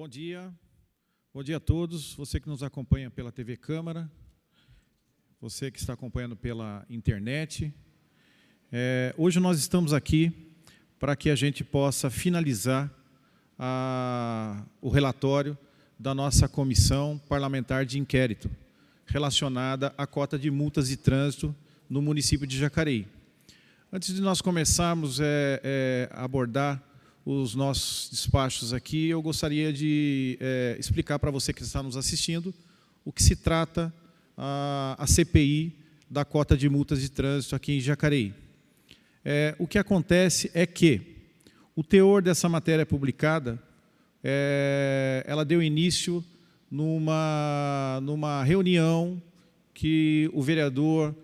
Bom dia a todos, você que nos acompanha pela TV Câmara, você que está acompanhando pela internet. Hoje nós estamos aqui para que a gente possa finalizar o relatório da nossa Comissão Parlamentar de Inquérito, relacionada à cota de multas de trânsito no município de Jacareí. Antes de nós começarmos a abordar os nossos despachos aqui, eu gostaria de explicar para você que está nos assistindo o que se trata a CPI da cota de multas de trânsito aqui em Jacareí. O que acontece é que o teor dessa matéria publicada, ela deu início numa reunião que o vereador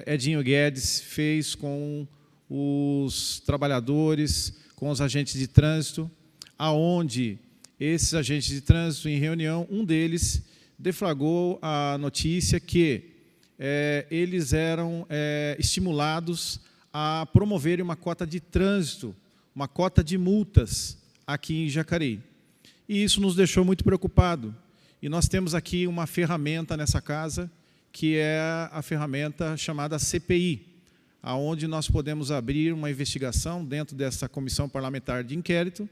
Edinho Guedes fez com os trabalhadores, com os agentes de trânsito, aonde esses agentes de trânsito, em reunião, um deles deflagrou a notícia que eles eram estimulados a promoverem uma cota de trânsito, uma cota de multas aqui em Jacareí. E isso nos deixou muito preocupados. E nós temos aqui uma ferramenta nessa casa, que é a ferramenta chamada CPI, aonde nós podemos abrir uma investigação dentro dessa Comissão Parlamentar de Inquérito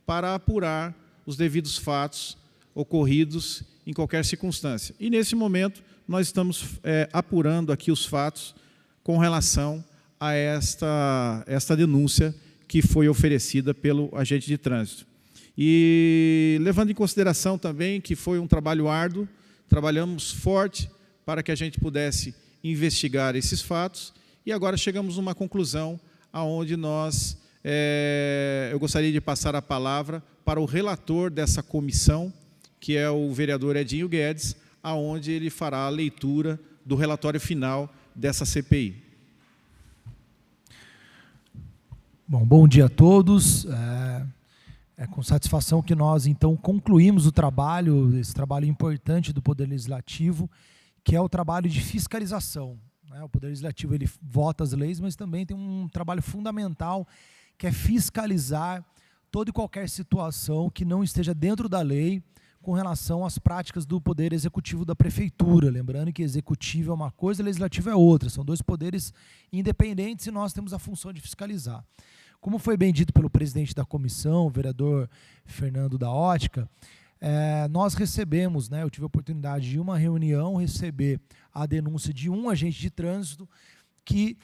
para apurar os devidos fatos ocorridos em qualquer circunstância. E, nesse momento, nós estamos apurando aqui os fatos com relação a esta denúncia que foi oferecida pelo agente de trânsito. E, levando em consideração também que foi um trabalho árduo, trabalhamos forte para que a gente pudesse investigar esses fatos. E agora chegamos a uma conclusão onde eu gostaria de passar a palavra para o relator dessa comissão, que é o vereador Edinho Guedes, aonde ele fará a leitura do relatório final dessa CPI. Bom dia a todos. É com satisfação que nós, então, concluímos esse trabalho importante do Poder Legislativo, que é o trabalho de fiscalização. O Poder Legislativo ele vota as leis, mas também tem um trabalho fundamental, que é fiscalizar toda e qualquer situação que não esteja dentro da lei com relação às práticas do Poder Executivo da Prefeitura. Lembrando que Executivo é uma coisa e Legislativo é outra. São dois poderes independentes e nós temos a função de fiscalizar. Como foi bem dito pelo presidente da comissão, o vereador Fernando da Ótica, nós recebemos, eu tive a oportunidade de, em uma reunião, receber a denúncia de um agente de trânsito que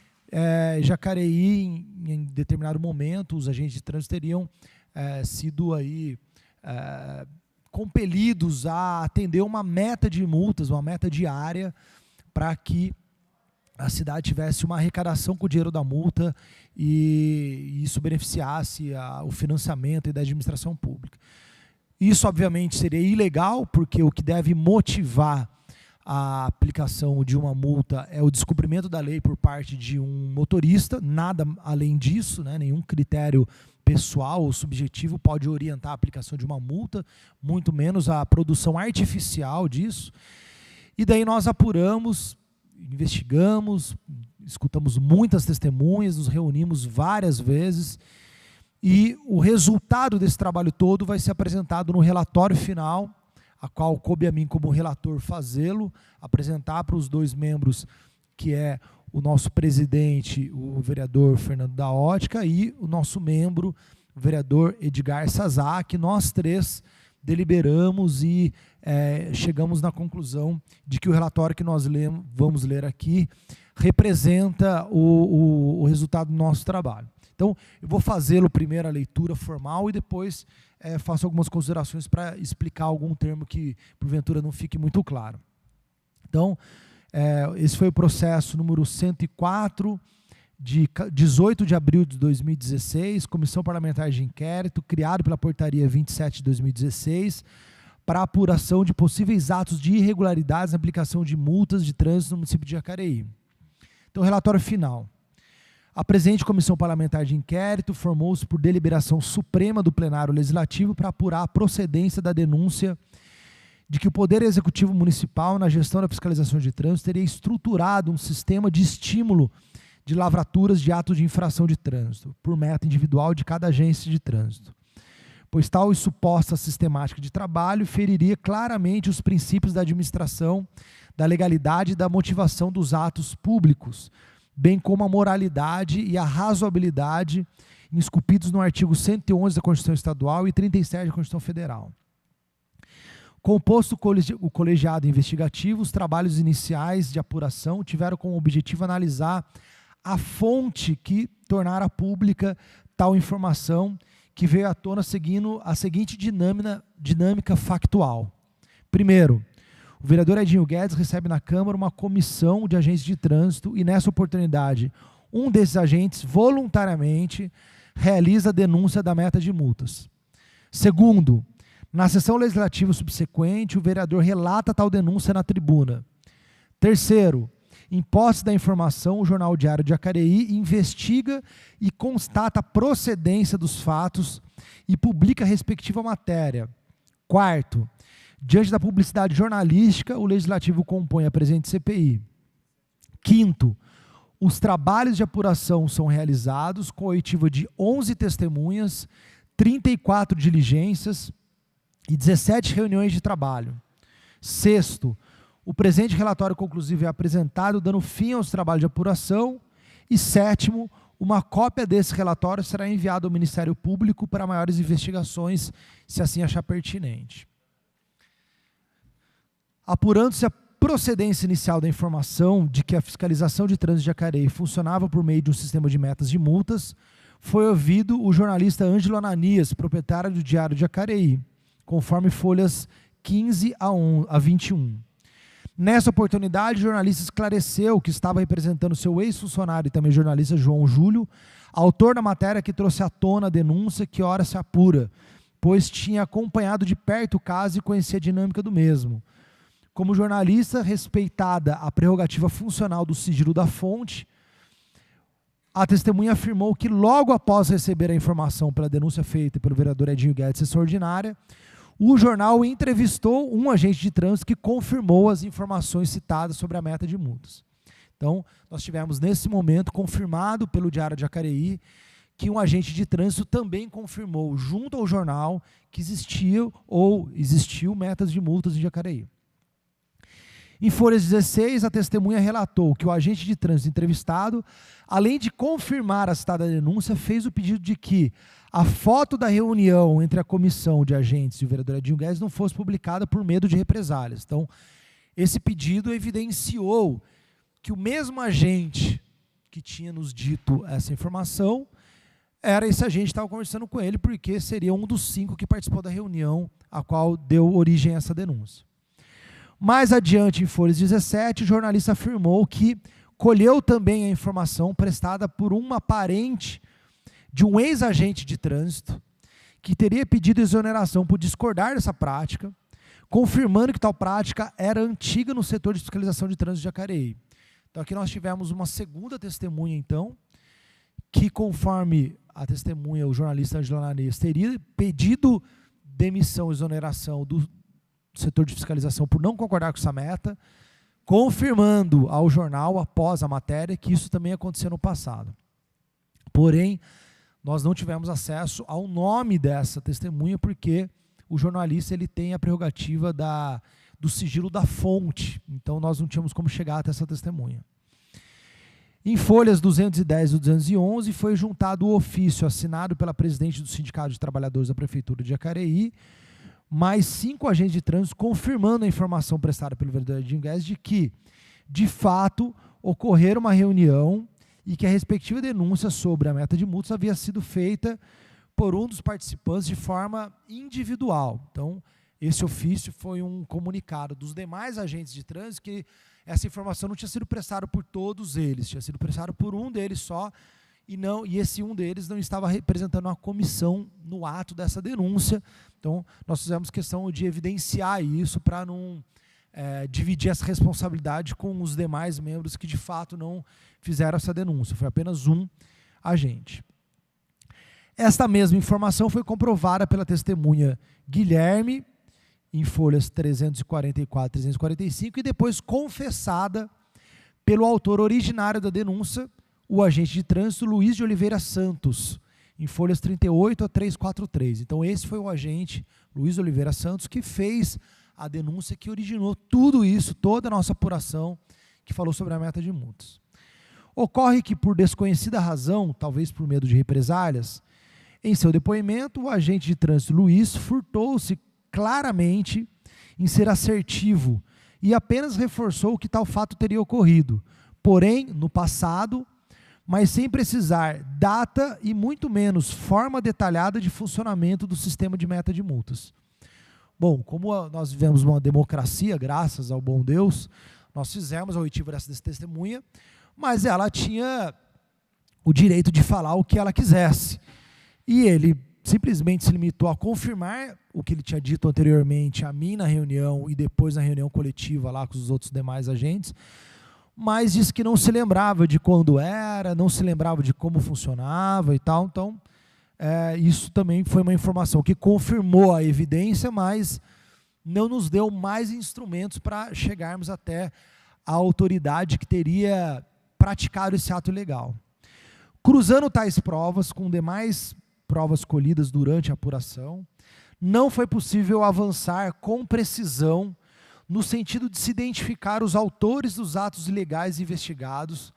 Jacareí, em determinado momento, os agentes de trânsito teriam sido aí, compelidos a atender uma meta de multas, uma meta diária, para que a cidade tivesse uma arrecadação com o dinheiro da multa e isso beneficiasse o financiamento da administração pública. Isso, obviamente, seria ilegal, porque o que deve motivar a aplicação de uma multa é o descumprimento da lei por parte de um motorista, nada além disso, nenhum critério pessoal ou subjetivo pode orientar a aplicação de uma multa, muito menos a produção artificial disso. E daí nós apuramos, investigamos, escutamos muitas testemunhas, nos reunimos várias vezes, e o resultado desse trabalho todo vai ser apresentado no relatório final, a qual coube a mim como relator fazê-lo, apresentar para os dois membros, que é o nosso presidente, o vereador Fernando da Ótica, e o nosso membro, o vereador Edgar Sazá, que nós três deliberamos e chegamos na conclusão de que o relatório que nós vamos ler aqui representa o resultado do nosso trabalho. Então, eu vou fazê-lo primeiro a leitura formal e depois faço algumas considerações para explicar algum termo que, porventura, não fique muito claro. Então, esse foi o processo número 104, de 18 de abril de 2016, Comissão Parlamentar de Inquérito, criado pela Portaria 27 de 2016, para apuração de possíveis atos de irregularidades na aplicação de multas de trânsito no município de Jacareí. Então, relatório final. A presente Comissão Parlamentar de Inquérito formou-se por deliberação suprema do Plenário Legislativo para apurar a procedência da denúncia de que o Poder Executivo Municipal, na gestão da fiscalização de trânsito, teria estruturado um sistema de estímulo de lavraturas de atos de infração de trânsito, por meta individual de cada agência de trânsito. pois tal e suposta sistemática de trabalho feriria claramente os princípios da administração, da legalidade e da motivação dos atos públicos, bem como a moralidade e a razoabilidade esculpidos no artigo 111 da Constituição Estadual e 37 da Constituição Federal. Composto o colegiado investigativo, os trabalhos iniciais de apuração tiveram como objetivo analisar a fonte que tornara pública tal informação, que veio à tona seguindo a seguinte dinâmica factual. Primeiro, o vereador Edinho Guedes recebe na Câmara uma comissão de agentes de trânsito e, nessa oportunidade, um desses agentes voluntariamente realiza a denúncia da meta de multas. Segundo, na sessão legislativa subsequente, o vereador relata tal denúncia na tribuna. Terceiro, em posse da informação, o Jornal Diário de Jacareí investiga e constata a procedência dos fatos e publica a respectiva matéria. Quarto, diante da publicidade jornalística, o Legislativo compõe a presente CPI. Quinto, os trabalhos de apuração são realizados com a oitiva de 11 testemunhas, 34 diligências e 17 reuniões de trabalho. Sexto, o presente relatório conclusivo é apresentado, dando fim aos trabalhos de apuração. E sétimo, uma cópia desse relatório será enviada ao Ministério Público para maiores investigações, se assim achar pertinente. Apurando-se a procedência inicial da informação de que a fiscalização de trânsito de Jacareí funcionava por meio de um sistema de metas de multas, foi ouvido o jornalista Ângelo Ananias, proprietário do Diário de Jacareí, conforme folhas 15 a 21. Nessa oportunidade, o jornalista esclareceu que estava representando seu ex-funcionário e também jornalista João Júlio, autor da matéria que trouxe à tona a denúncia que ora se apura, pois tinha acompanhado de perto o caso e conhecia a dinâmica do mesmo. Como jornalista, respeitada a prerrogativa funcional do sigilo da fonte, a testemunha afirmou que logo após receber a informação pela denúncia feita pelo vereador Edinho Guedes, sessão ordinária, o jornal entrevistou um agente de trânsito que confirmou as informações citadas sobre a meta de multas. Então, nós tivemos nesse momento confirmado pelo Diário de Jacareí que um agente de trânsito também confirmou junto ao jornal que existiu metas de multas em Jacareí. Em folhas 16, a testemunha relatou que o agente de trânsito entrevistado, além de confirmar a citada denúncia, fez o pedido de que a foto da reunião entre a comissão de agentes e o vereador Edinho Guedes não fosse publicada por medo de represálias. Então, esse pedido evidenciou que o mesmo agente que tinha nos dito essa informação era esse agente que estava conversando com ele, porque seria um dos 5 que participou da reunião a qual deu origem a essa denúncia. Mais adiante, em folhas 17, o jornalista afirmou que colheu também a informação prestada por uma parente de um ex-agente de trânsito que teria pedido exoneração por discordar dessa prática, confirmando que tal prática era antiga no setor de fiscalização de trânsito de Jacareí. Então aqui nós tivemos uma segunda testemunha, então, que conforme a testemunha, o jornalista Ângelo Ananias, teria pedido demissão, exoneração do setor de fiscalização por não concordar com essa meta, confirmando ao jornal, após a matéria, que isso também aconteceu no passado. Porém, nós não tivemos acesso ao nome dessa testemunha, porque o jornalista ele tem a prerrogativa do sigilo da fonte, então nós não tínhamos como chegar até essa testemunha. Em folhas 210 e 211, foi juntado o ofício assinado pela presidente do Sindicato de Trabalhadores da Prefeitura de Jacareí, mais 5 agentes de trânsito confirmando a informação prestada pelo vereador Edinho Guedes de que, de fato, ocorreu uma reunião e que a respectiva denúncia sobre a meta de multas havia sido feita por um dos participantes de forma individual. Então, esse ofício foi um comunicado dos demais agentes de trânsito que essa informação não tinha sido prestada por todos eles, tinha sido prestada por um deles só, e esse um deles não estava representando uma comissão no ato dessa denúncia. Então, nós fizemos questão de evidenciar isso para não dividir essa responsabilidade com os demais membros que, de fato, não fizeram essa denúncia. Foi apenas um agente. Esta mesma informação foi comprovada pela testemunha Guilherme, em folhas 344 e 345, e depois confessada pelo autor originário da denúncia, o agente de trânsito Luiz de Oliveira Santos, em folhas 38 a 343. Então, esse foi o agente Luiz Oliveira Santos que fez a denúncia que originou tudo isso, toda a nossa apuração que falou sobre a meta de multas. Ocorre que, por desconhecida razão, talvez por medo de represálias, em seu depoimento, o agente de trânsito Luiz furtou-se claramente em ser assertivo e apenas reforçou que tal fato teria ocorrido, porém, no passado, mas sem precisar data e muito menos forma detalhada de funcionamento do sistema de meta de multas. Bom, como nós vivemos uma democracia, graças ao bom Deus, nós fizemos a oitiva dessa testemunha, mas ela tinha o direito de falar o que ela quisesse. E ele simplesmente se limitou a confirmar o que ele tinha dito anteriormente a mim na reunião e depois na reunião coletiva lá com os outros demais agentes, mas disse que não se lembrava de quando era, não se lembrava de como funcionava e tal. Então, isso também foi uma informação que confirmou a evidência, mas não nos deu mais instrumentos para chegarmos até a autoridade que teria praticado esse ato ilegal. Cruzando tais provas com demais provas colhidas durante a apuração, não foi possível avançar com precisão no sentido de se identificar os autores dos atos ilegais investigados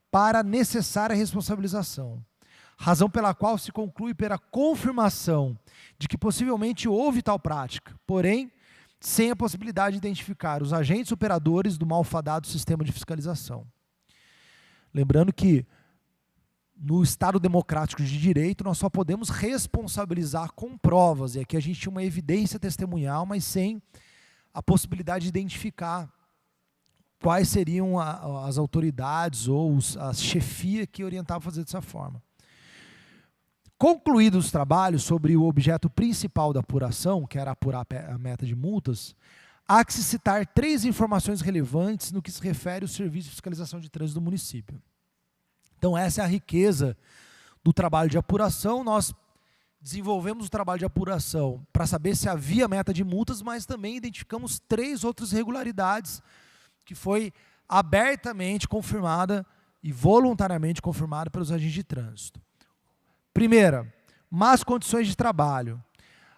para a necessária responsabilização, razão pela qual se conclui pela confirmação de que possivelmente houve tal prática, porém, sem a possibilidade de identificar os agentes operadores do malfadado sistema de fiscalização. Lembrando que, no Estado democrático de direito, nós só podemos responsabilizar com provas, e aqui a gente tinha uma evidência testemunhal, mas sem a possibilidade de identificar quais seriam as autoridades ou a chefia que orientava a fazer dessa forma. Concluídos os trabalhos sobre o objeto principal da apuração, que era apurar a meta de multas, há que se citar 3 informações relevantes no que se refere ao Serviço de Fiscalização de Trânsito do município. Então, essa é a riqueza do trabalho de apuração. Nós desenvolvemos o trabalho de apuração para saber se havia meta de multas, mas também identificamos 3 outras irregularidades que foi abertamente confirmada e voluntariamente confirmada pelos agentes de trânsito. Primeira, más condições de trabalho.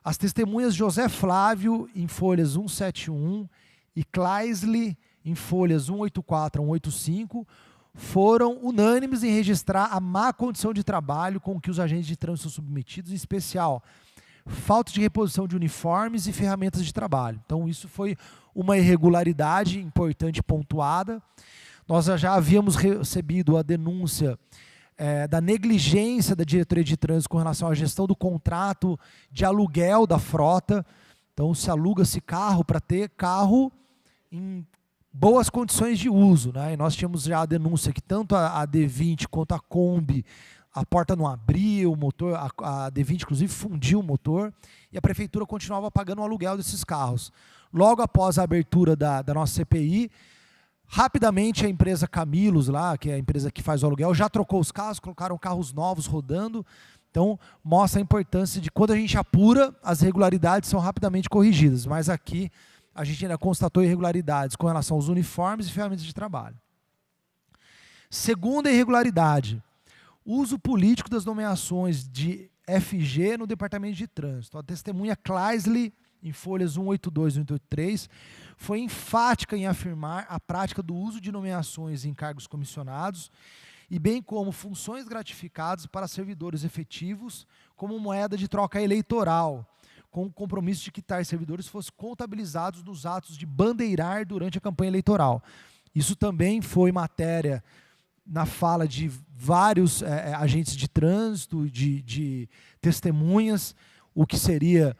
As testemunhas José Flávio, em folhas 171, e Claisley, em folhas 184 a 185, foram unânimes em registrar a má condição de trabalho com que os agentes de trânsito são submetidos, em especial falta de reposição de uniformes e ferramentas de trabalho. Então, isso foi uma irregularidade importante pontuada. Nós já havíamos recebido a denúncia da negligência da diretoria de trânsito com relação à gestão do contrato de aluguel da frota. Então, se aluga-se carro para ter carro em boas condições de uso, né? E nós tínhamos já a denúncia que tanto a D20 quanto a Kombi, a porta não abria, o motor, a D20 inclusive fundiu o motor, e a prefeitura continuava pagando o aluguel desses carros. Logo após a abertura da nossa CPI, rapidamente a empresa Camilos, lá, que é a empresa que faz o aluguel, já trocou os carros, colocaram carros novos rodando. Então, mostra a importância de quando a gente apura, as irregularidades são rapidamente corrigidas. Mas aqui a gente ainda constatou irregularidades com relação aos uniformes e ferramentas de trabalho. Segunda irregularidade, uso político das nomeações de FG no Departamento de Trânsito. A testemunha Claisley, em folhas 182 e 183, foi enfática em afirmar a prática do uso de nomeações em cargos comissionados e bem como funções gratificadas para servidores efetivos como moeda de troca eleitoral, com o compromisso de que tais servidores fossem contabilizados nos atos de bandeirar durante a campanha eleitoral. Isso também foi matéria na fala de vários agentes de trânsito, de testemunhas, o que seria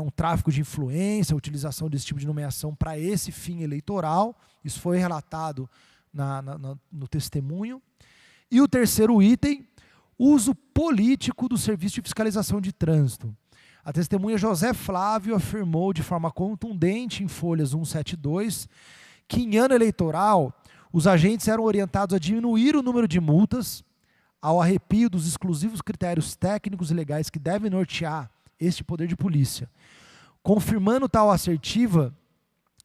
um tráfico de influência, a utilização desse tipo de nomeação para esse fim eleitoral. Isso foi relatado no testemunho. E o terceiro item, uso político do Serviço de Fiscalização de Trânsito. A testemunha José Flávio afirmou de forma contundente, em folhas 172, que em ano eleitoral os agentes eram orientados a diminuir o número de multas, ao arrepio dos exclusivos critérios técnicos e legais que devem nortear este poder de polícia. Confirmando tal assertiva,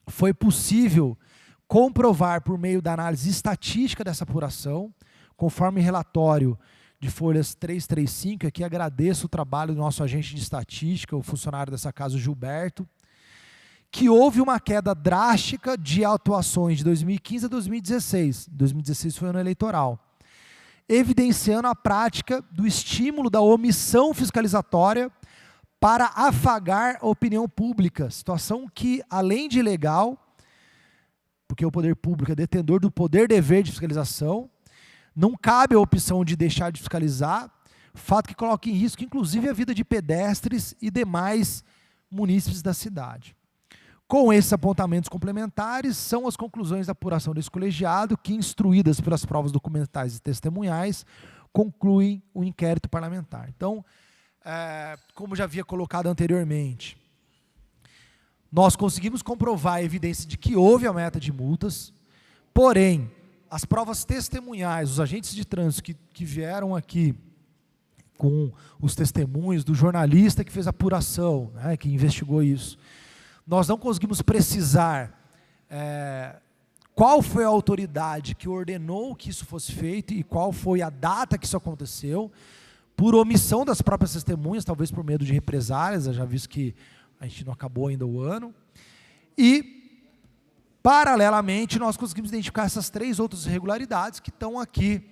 foi possível comprovar por meio da análise estatística dessa apuração, conforme relatório de folhas 335, aqui agradeço o trabalho do nosso agente de estatística, o funcionário dessa casa, o Gilberto, que houve uma queda drástica de autuações de 2015 a 2016. 2016 foi ano eleitoral, evidenciando a prática do estímulo da omissão fiscalizatória para afagar a opinião pública, situação que, além de ilegal, porque o poder público é detentor do poder-dever de fiscalização, não cabe a opção de deixar de fiscalizar, fato que coloca em risco, inclusive, a vida de pedestres e demais munícipes da cidade. Com esses apontamentos complementares, são as conclusões da apuração desse colegiado que, instruídas pelas provas documentais e testemunhais, concluem o inquérito parlamentar. Então, como já havia colocado anteriormente, nós conseguimos comprovar a evidência de que houve aumento de multas, porém, as provas testemunhais, os agentes de trânsito que vieram aqui com os testemunhos do jornalista que fez a apuração, né, que investigou isso, nós não conseguimos precisar qual foi a autoridade que ordenou que isso fosse feito e qual foi a data que isso aconteceu, por omissão das próprias testemunhas, talvez por medo de represálias, já visto que a gente não acabou ainda o ano, e paralelamente, nós conseguimos identificar essas 3 outras irregularidades que estão aqui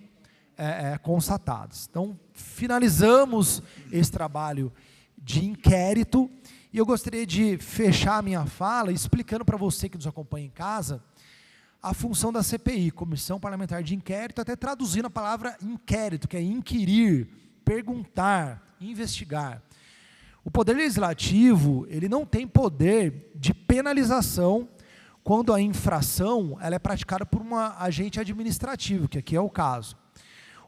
constatadas. Então, finalizamos esse trabalho de inquérito e eu gostaria de fechar a minha fala explicando para você que nos acompanha em casa a função da CPI, Comissão Parlamentar de Inquérito, até traduzindo a palavra inquérito, que é inquirir, perguntar, investigar. O Poder Legislativo, ele não tem poder de penalização quando a infração ela é praticada por um agente administrativo, que aqui é o caso.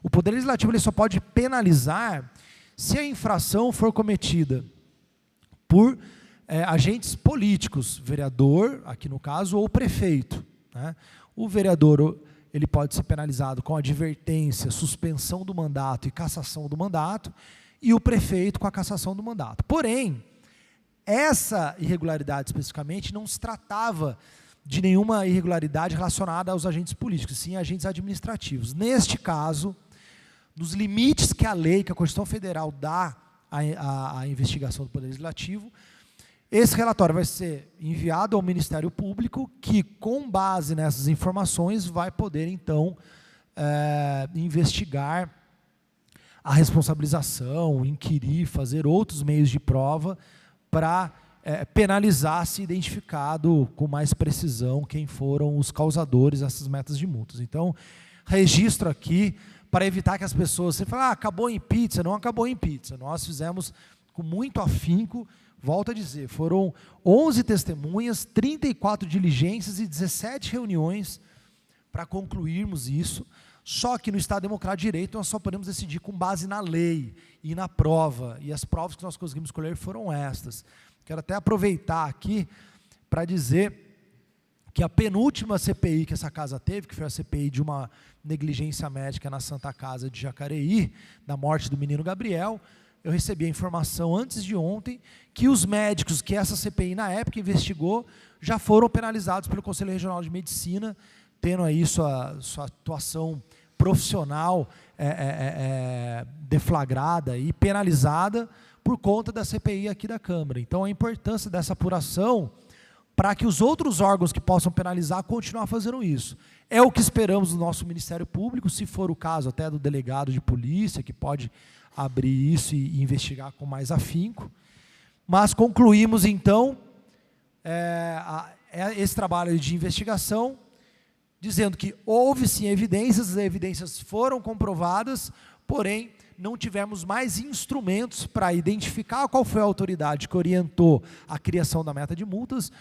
O Poder Legislativo ele só pode penalizar se a infração for cometida por agentes políticos, vereador, aqui no caso, ou prefeito, né? O vereador ele pode ser penalizado com advertência, suspensão do mandato e cassação do mandato, e o prefeito com a cassação do mandato. Porém, essa irregularidade especificamente não se tratava de nenhuma irregularidade relacionada aos agentes políticos, sim agentes administrativos. Neste caso, nos limites que a lei, que a Constituição Federal dá à investigação do Poder Legislativo, esse relatório vai ser enviado ao Ministério Público, que, com base nessas informações, vai poder, então, investigar a responsabilização, inquirir, fazer outros meios de prova para penalizar, se identificado com mais precisão quem foram os causadores dessas metas de multas. Então, registro aqui para evitar que as pessoas se falem, acabou em pizza. Não acabou em pizza. Nós fizemos com muito afinco, volto a dizer, foram 11 testemunhas, 34 diligências e 17 reuniões para concluirmos isso. Só que no Estado Democrático de Direito nós só podemos decidir com base na lei e na prova. E as provas que nós conseguimos escolher foram estas. Quero até aproveitar aqui para dizer que a penúltima CPI que essa casa teve, que foi a CPI de uma negligência médica na Santa Casa de Jacareí, da morte do menino Gabriel, eu recebi a informação antes de ontem que os médicos que essa CPI na época investigou já foram penalizados pelo Conselho Regional de Medicina, tendo aí sua atuação profissional deflagrada e penalizada por conta da CPI aqui da Câmara. Então, a importância dessa apuração para que os outros órgãos que possam penalizar continuem fazendo isso. É o que esperamos do nosso Ministério Público, se for o caso até do delegado de polícia, que pode abrir isso e investigar com mais afinco. Mas concluímos, então, esse trabalho de investigação, dizendo que houve sim evidências, as evidências foram comprovadas, porém não tivemos mais instrumentos para identificar qual foi a autoridade que orientou a criação da meta de multas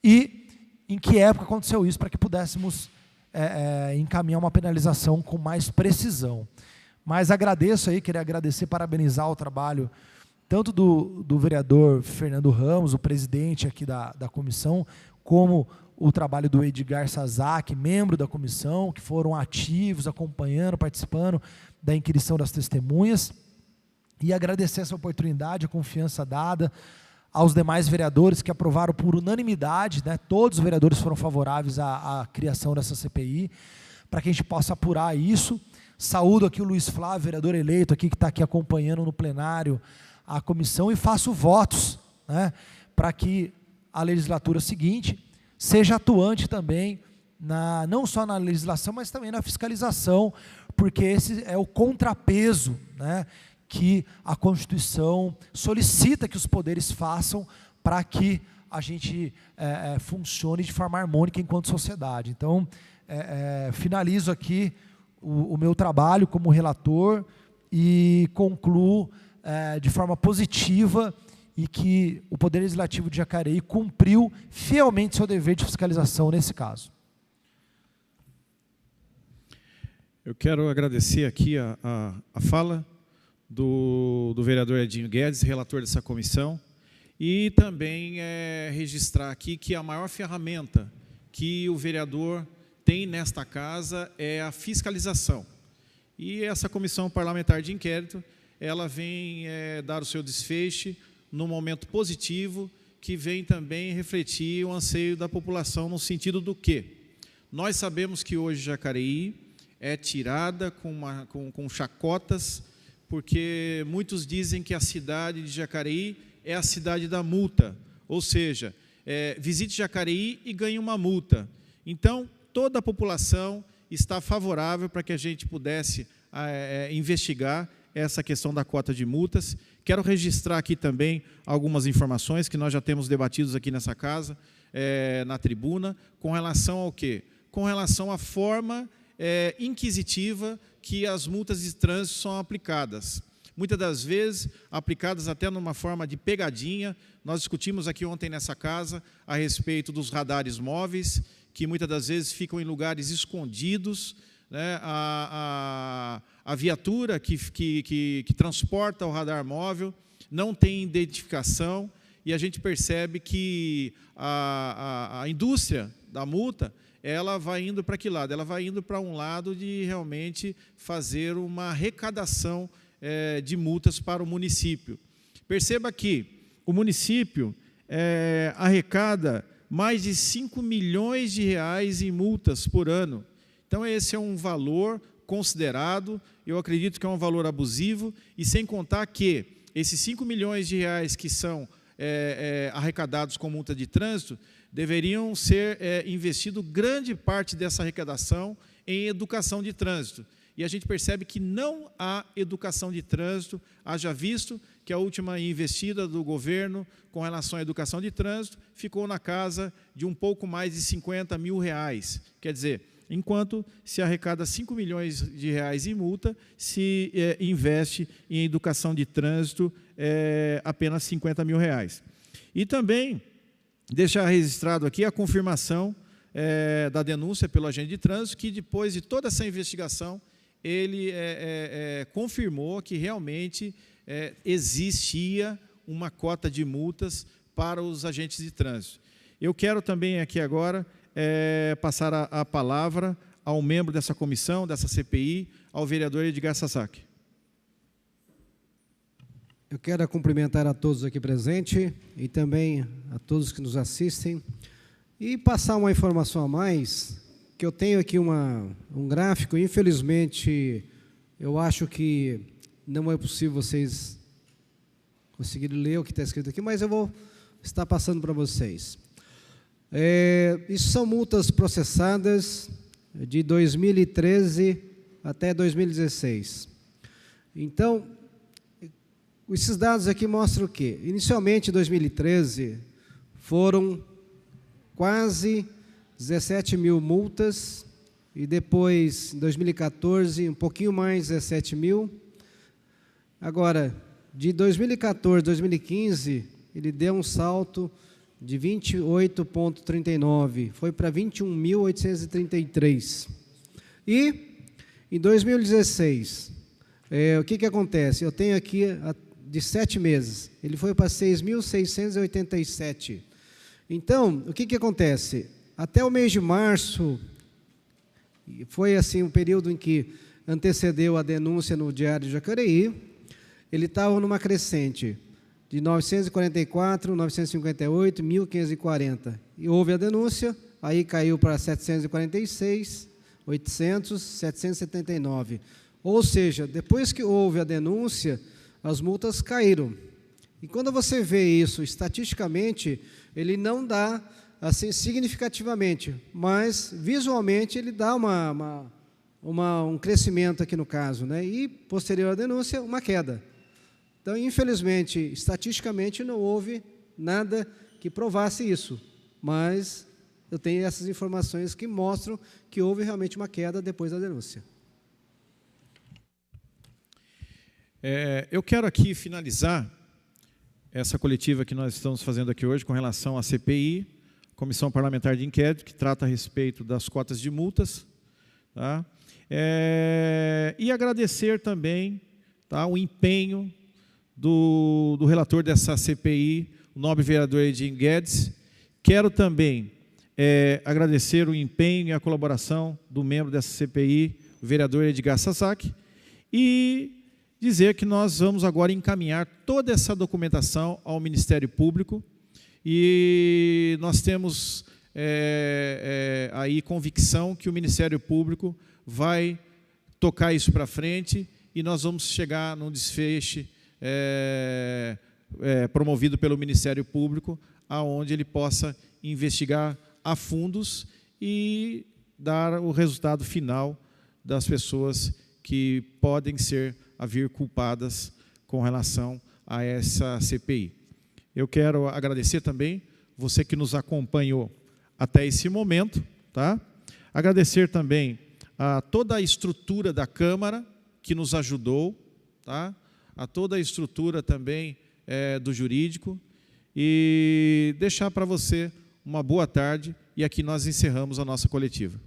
e em que época aconteceu isso, para que pudéssemos encaminhar uma penalização com mais precisão. Mas agradeço aí, queria agradecer, parabenizar o trabalho tanto do vereador Fernando Ramos, o presidente aqui da comissão, como o trabalho do Edgar Sazak, membro da comissão, que foram ativos, acompanhando, participando da inquirição das testemunhas, e agradecer essa oportunidade, a confiança dada aos demais vereadores que aprovaram por unanimidade, né, todos os vereadores foram favoráveis à criação dessa CPI, para que a gente possa apurar isso. Saúdo aqui o Luiz Flávio, vereador eleito aqui, que está aqui acompanhando no plenário a comissão, e faço votos, né, para que a legislatura seguinte seja atuante também, não só na legislação, mas também na fiscalização, porque esse é o contrapeso, né, que a Constituição solicita que os poderes façam para que a gente funcione de forma harmônica enquanto sociedade. Então, finalizo aqui o meu trabalho como relator e concluo de forma positiva, e que o Poder Legislativo de Jacareí cumpriu fielmente seu dever de fiscalização nesse caso. Eu quero agradecer aqui a fala do vereador Edinho Guedes, relator dessa comissão, e também registrar aqui que a maior ferramenta que o vereador tem nesta casa é a fiscalização. E essa comissão parlamentar de inquérito, ela vem dar o seu desfecho num momento positivo, que vem também refletir o anseio da população, no sentido do quê? Nós sabemos que hoje Jacareí é tirada com chacotas, porque muitos dizem que a cidade de Jacareí é a cidade da multa, ou seja, visite Jacareí e ganhe uma multa. Então, toda a população está favorável para que a gente pudesse investigar essa questão da cota de multas. Quero registrar aqui também algumas informações que nós já temos debatidos aqui nessa casa, na tribuna, com relação ao quê? Com relação à forma inquisitiva que as multas de trânsito são aplicadas. Muitas das vezes, aplicadas até numa forma de pegadinha. Nós discutimos aqui ontem nessa casa a respeito dos radares móveis, que muitas das vezes ficam em lugares escondidos, né? A viatura que transporta o radar móvel não tem identificação, e a gente percebe que a indústria da multa, ela vai indo para que lado? Ela vai indo para um lado de realmente fazer uma arrecadação de multas para o município. Perceba que o município arrecada mais de 5 milhões de reais em multas por ano. Então, esse é um valor considerado, eu acredito que é um valor abusivo, e sem contar que esses 5 milhões de reais que são arrecadados com multa de trânsito, deveriam ser investido grande parte dessa arrecadação em educação de trânsito. E a gente percebe que não há educação de trânsito, haja visto que a última investida do governo com relação à educação de trânsito ficou na casa de um pouco mais de 50 mil reais. Quer dizer, enquanto se arrecada 5 milhões de reais em multa, se investe em educação de trânsito apenas 50 mil reais. E também deixar registrado aqui a confirmação da denúncia pelo agente de trânsito, que depois de toda essa investigação, ele confirmou que realmente existia uma cota de multas para os agentes de trânsito. Eu quero também aqui agora passar a palavra ao membro dessa comissão, dessa CPI, ao vereador Edgar Sasaki. Eu quero cumprimentar a todos aqui presentes e também a todos que nos assistem e passar uma informação a mais, que eu tenho aqui um gráfico. Infelizmente, eu acho que não é possível vocês conseguirem ler o que está escrito aqui, mas eu vou estar passando para vocês. Isso são multas processadas de 2013 até 2016. Então, esses dados aqui mostram o quê? Inicialmente, em 2013, foram quase 17 mil multas, e depois, em 2014, um pouquinho mais, 17 mil. Agora, de 2014 a 2015, ele deu um salto de 28,39, foi para 21.833. E, em 2016, o que acontece? Eu tenho aqui de 7 meses, ele foi para 6.687. Então, o que acontece? Até o mês de março, foi assim um período em que antecedeu a denúncia no Diário de Jacareí, ele estava numa crescente de 944, 958, 1.540. E houve a denúncia, aí caiu para 746, 800, 779. Ou seja, depois que houve a denúncia, as multas caíram. E quando você vê isso estatisticamente, ele não dá assim significativamente, mas visualmente ele dá um crescimento aqui no caso, né? E posterior à denúncia, uma queda. Então, infelizmente, estatisticamente não houve nada que provasse isso, mas eu tenho essas informações que mostram que houve realmente uma queda depois da denúncia. Eu quero aqui finalizar essa coletiva que nós estamos fazendo aqui hoje com relação à CPI, Comissão Parlamentar de Inquérito, que trata a respeito das cotas de multas, tá? E agradecer também, tá, o empenho do relator dessa CPI, o nobre vereador Edinho Guedes. Quero também agradecer o empenho e a colaboração do membro dessa CPI, o vereador Edgar Sasaki, e dizer que nós vamos agora encaminhar toda essa documentação ao Ministério Público e nós temos aí convicção que o Ministério Público vai tocar isso para frente e nós vamos chegar num desfecho promovido pelo Ministério Público, aonde ele possa investigar a fundos e dar o resultado final das pessoas que podem vir culpadas com relação a essa CPI. Eu quero agradecer também você que nos acompanhou até esse momento, tá? Agradecer também a toda a estrutura da Câmara que nos ajudou, tá? A toda a estrutura também do jurídico e deixar para você uma boa tarde e aqui nós encerramos a nossa coletiva.